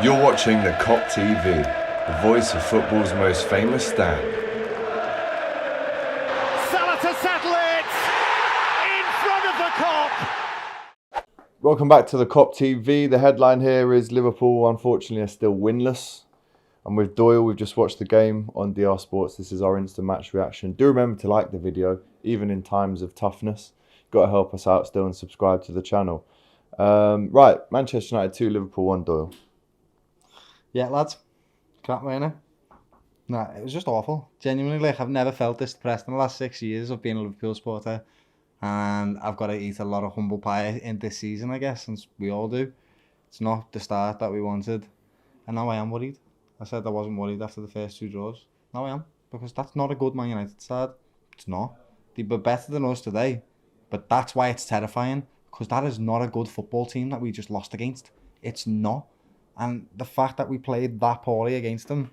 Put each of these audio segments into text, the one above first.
You're watching the Kop TV, the voice of football's most famous stand. Salah to settle it in front of the Kop. Welcome back to the Kop TV. The headline here is Liverpool, unfortunately, are still winless. I'm with Doyle. We've just watched the game on DR Sports. This is our instant match reaction. Do remember to like the video, even in times of toughness. Got to help us out still and subscribe to the channel. Right, Manchester United 2, Liverpool 1, Doyle. Yeah, lads. Can't win it. Nah, it was just awful. Genuinely, like, I've never felt this depressed in the last 6 years of being a Liverpool supporter. And I've got to eat a lot of humble pie in this season, I guess, since we all do. It's not the start that we wanted. And now I am worried. I said I wasn't worried after the first 2 draws. Now I am. Because that's not a good Man United side. It's not. They were better than us today. But that's why it's terrifying. Because that is not a good football team that we just lost against. It's not. And the fact that we played that poorly against them,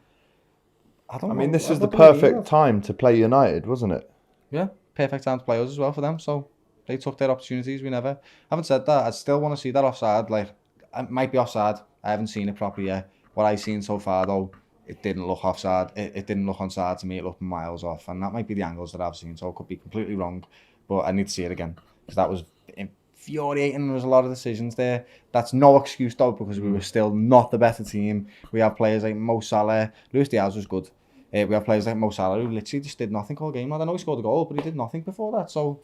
I mean, this was the perfect time to play United, wasn't it? Yeah, perfect time to play us as well for them. So they took their opportunities. We never. Having said that, I still want to see that offside. Like, it might be offside. I haven't seen it properly yet. What I've seen so far, though, it didn't look offside. It didn't look onside to me. It looked miles off. And that might be the angles that I've seen. So it could be completely wrong. But I need to see it again. Because that was infuriating. There was a lot of decisions there. That's no excuse though, because we were still not the better team. We have players like Mo Salah. Luis Diaz was good. We have players like Mo Salah who literally just did nothing all game. I know he scored a goal, but he did nothing before that. So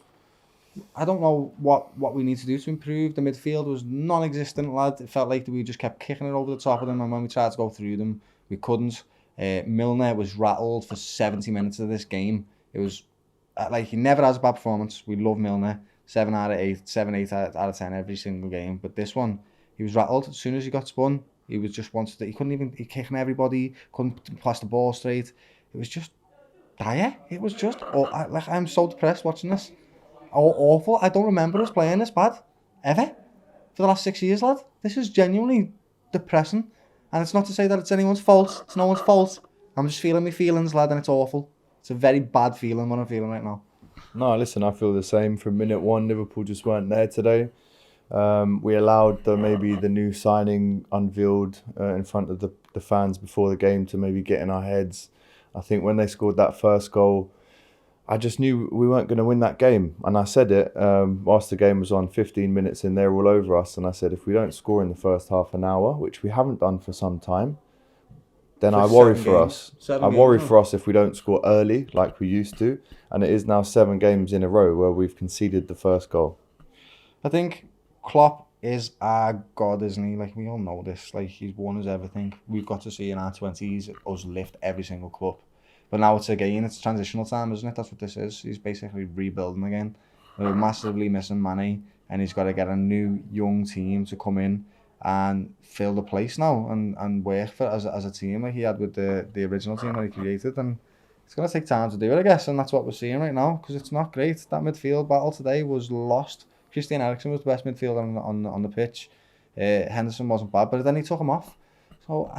I don't know what we need to do to improve. The midfield was non-existent, lad. It felt like we just kept kicking it over the top of them, and when we tried to go through them, we couldn't. Milner was rattled for 70 minutes of this game. It was like, he never has a bad performance. We love Milner. 7 out of 8 out of 10 every single game. But this one, he was rattled. As soon as he got spun, he was just wanted to, he couldn't even, he kicking everybody, couldn't pass the ball straight. It was just dire. It was just, like, I'm so depressed watching this. Awful. I don't remember us playing this bad, ever, for the last 6 years, lad. This is genuinely depressing. And it's not to say that it's anyone's fault. It's no one's fault. I'm just feeling my feelings, lad, and it's awful. It's a very bad feeling what I'm feeling right now. No, listen, I feel the same. From minute one, Liverpool just weren't there today. We allowed maybe the new signing unveiled in front of the fans before the game to maybe get in our heads. I think when they scored that first goal, I just knew we weren't going to win that game. And I said it whilst the game was on, 15 minutes in, they were all over us. And I said, if we don't score in the first half an hour, which we haven't done for some time, then I worry for us. I worry for us if we don't score early like we used to. And it is now 7 games in a row where we've conceded the first goal. I think Klopp is our god, isn't he? Like, we all know this. Like, he's won us everything. We've got to see in our 20s us lift every single cup. But now it's it's transitional time, isn't it? That's what this is. He's basically rebuilding again. We're massively missing Mane, and he's got to get a new young team to come in and fill the place now and work for as a team like he had with the original team that he created. And it's going to take time to do it, I guess, and that's what we're seeing right now, because it's not great. That midfield battle today was lost. Christian Eriksen was the best midfielder on the pitch. Henderson wasn't bad, but then he took him off. So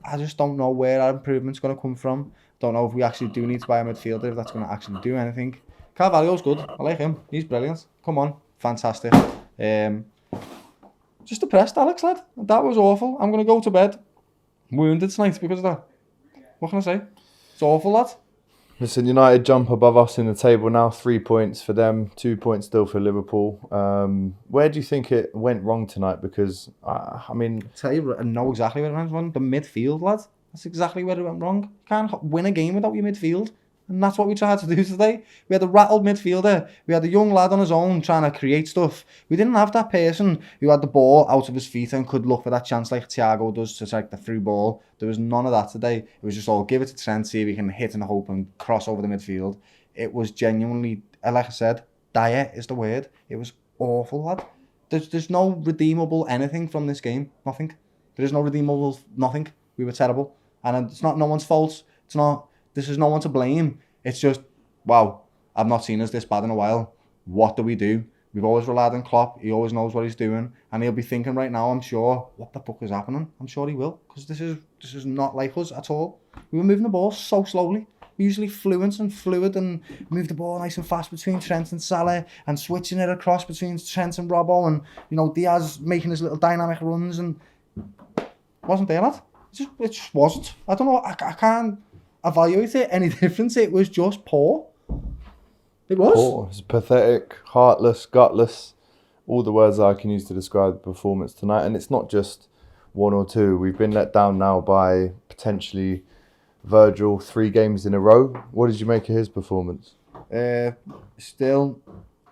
I just don't know where our improvement's going to come from. Don't know if we actually do need to buy a midfielder, if that's going to actually do anything. Carvalho's good. I like him. He's brilliant. Come on. Fantastic. Just depressed, Alex, lad. That was awful. I'm going to go to bed wounded tonight because of that. What can I say? It's awful, lad. Listen, United jump above us in the table now. 3 points for them, 2 points still for Liverpool. Where do you think it went wrong tonight? Because, I mean... I'll tell you, I know exactly where it went wrong. The midfield, lad. That's exactly where it went wrong. You can't win a game without your midfield. And that's what we tried to do today. We had a rattled midfielder. We had a young lad on his own trying to create stuff. We didn't have that person who had the ball out of his feet and could look for that chance like Thiago does to take the through ball. There was none of that today. It was just all give it to Trent, see if he can hit and hope and cross over the midfield. It was genuinely, like I said, dire is the word. It was awful, lad. There's no redeemable anything from this game. Nothing. There is no redeemable nothing. We were terrible. And it's not no one's fault. It's not... This is no one to blame. It's just, wow, I've not seen us this bad in a while. What do we do? We've always relied on Klopp. He always knows what he's doing. And he'll be thinking right now, I'm sure, what the fuck is happening? I'm sure he will. Because this is not like us at all. We were moving the ball so slowly. We usually fluent and fluid and move the ball nice and fast between Trent and Salah and switching it across between Trent and Robbo and, you know, Diaz making his little dynamic runs. And wasn't there, lad. It just wasn't. I don't know. I can't evaluate it any different. It was just poor. It was. Poor. It was pathetic, heartless, gutless. All the words I can use to describe the performance tonight. And it's not just one or two. We've been let down now by potentially Virgil 3 games in a row. What did you make of his performance? Still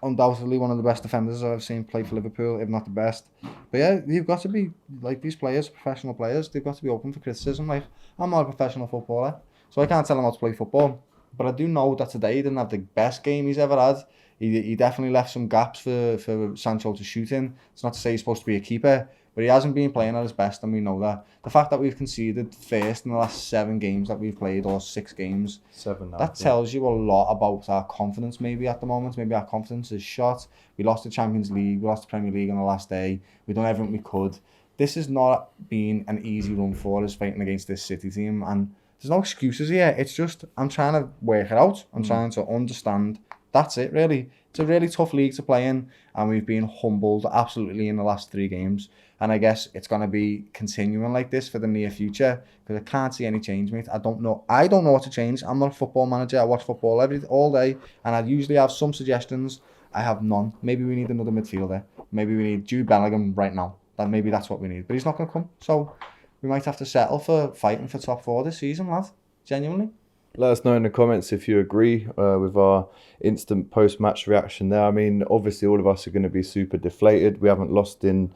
undoubtedly one of the best defenders I've seen play for Liverpool, if not the best. But yeah, you've got to be, like, these players, professional players, they've got to be open for criticism. Like, I'm not a professional footballer, so I can't tell him how to play football. But I do know that today he didn't have the best game he's ever had. He definitely left some gaps for Sancho to shoot in. It's not to say he's supposed to be a keeper, but he hasn't been playing at his best, and we know that. The fact that we've conceded first in the last 7 games that we've played, or 6 games, 7 now, that tells you a lot about our confidence maybe at the moment. Maybe our confidence is shot. We lost the Champions League, we lost the Premier League on the last day. We've done everything we could. This has not been an easy run for us fighting against this City team, and there's no excuses here. It's just, I'm trying to work it out. I'm trying to understand. That's it, really. It's a really tough league to play in, and we've been humbled absolutely in the last 3 games. And I guess it's going to be continuing like this for the near future, because I can't see any change, mate. I don't know what to change. I'm not a football manager. I watch football all day, and I usually have some suggestions. I have none. Maybe we need another midfielder. Maybe we need Jude Bellingham right now. Maybe that's what we need. But he's not going to come. So we might have to settle for fighting for top 4 this season, lad. Genuinely. Let us know in the comments if you agree with our instant post-match reaction there. I mean, obviously all of us are going to be super deflated. We haven't lost in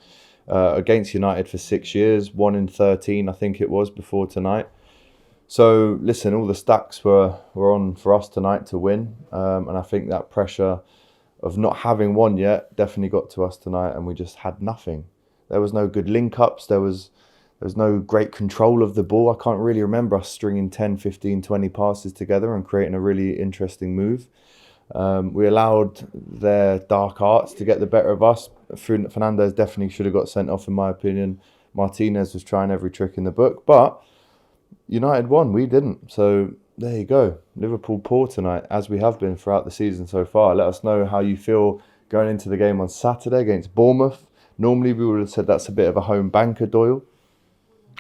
against United for 6 years, 1 in 13 I think it was before tonight. So listen, all the stacks were on for us tonight to win, and I think that pressure of not having won yet definitely got to us tonight, and we just had nothing. There was no good link-ups, there was no great control of the ball. I can't really remember us stringing 10, 15, 20 passes together and creating a really interesting move. We allowed their dark arts to get the better of us. Fernandez definitely should have got sent off, in my opinion. Martinez was trying every trick in the book, but United won, we didn't. So there you go. Liverpool poor tonight, as we have been throughout the season so far. Let us know how you feel going into the game on Saturday against Bournemouth. Normally we would have said that's a bit of a home banker, Doyle.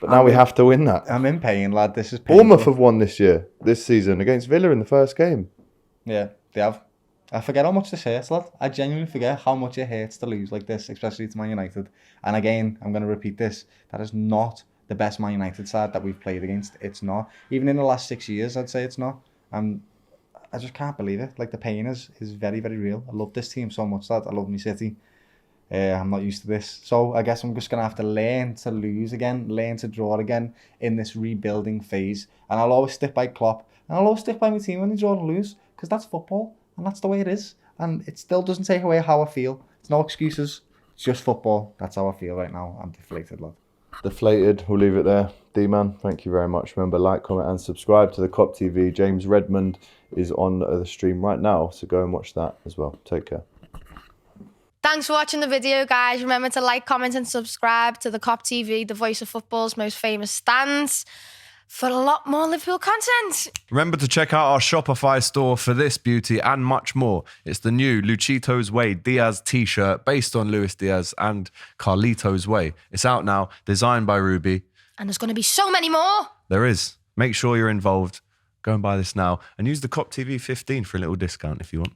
But now we have to win that. I'm in pain, lad. This is painful. Bournemouth have won this season, against Villa in the first game. Yeah, they have. I forget how much this hurts, lad. I genuinely forget how much it hurts to lose like this, especially to Man United. And again, I'm going to repeat this. That is not the best Man United side that we've played against. It's not. Even in the last 6 years, I'd say it's not. I just can't believe it. Like, the pain is very, very real. I love this team so much, lad. I love my City. I'm not used to this. So I guess I'm just going to have to learn to lose again, learn to draw again in this rebuilding phase. And I'll always stick by Klopp. And I'll always stick by my team when they draw and lose, because that's football. And that's the way it is. And it still doesn't take away how I feel. It's no excuses. It's just football. That's how I feel right now. I'm deflated, lad. Deflated. We'll leave it there. D-Man, thank you very much. Remember, like, comment and subscribe to the Kop TV. James Redmond is on the stream right now, so go and watch that as well. Take care. Thanks for watching the video, guys. Remember to like, comment and subscribe to the Kop TV, the voice of football's most famous stands, for a lot more Liverpool content. Remember to check out our Shopify store for this beauty and much more. It's the new Luchito's Way Diaz t-shirt based on Luis Diaz and Carlito's Way. It's out now, designed by Ruby. And there's going to be so many more. There is. Make sure you're involved. Go and buy this now and use the Kop TV 15 for a little discount if you want.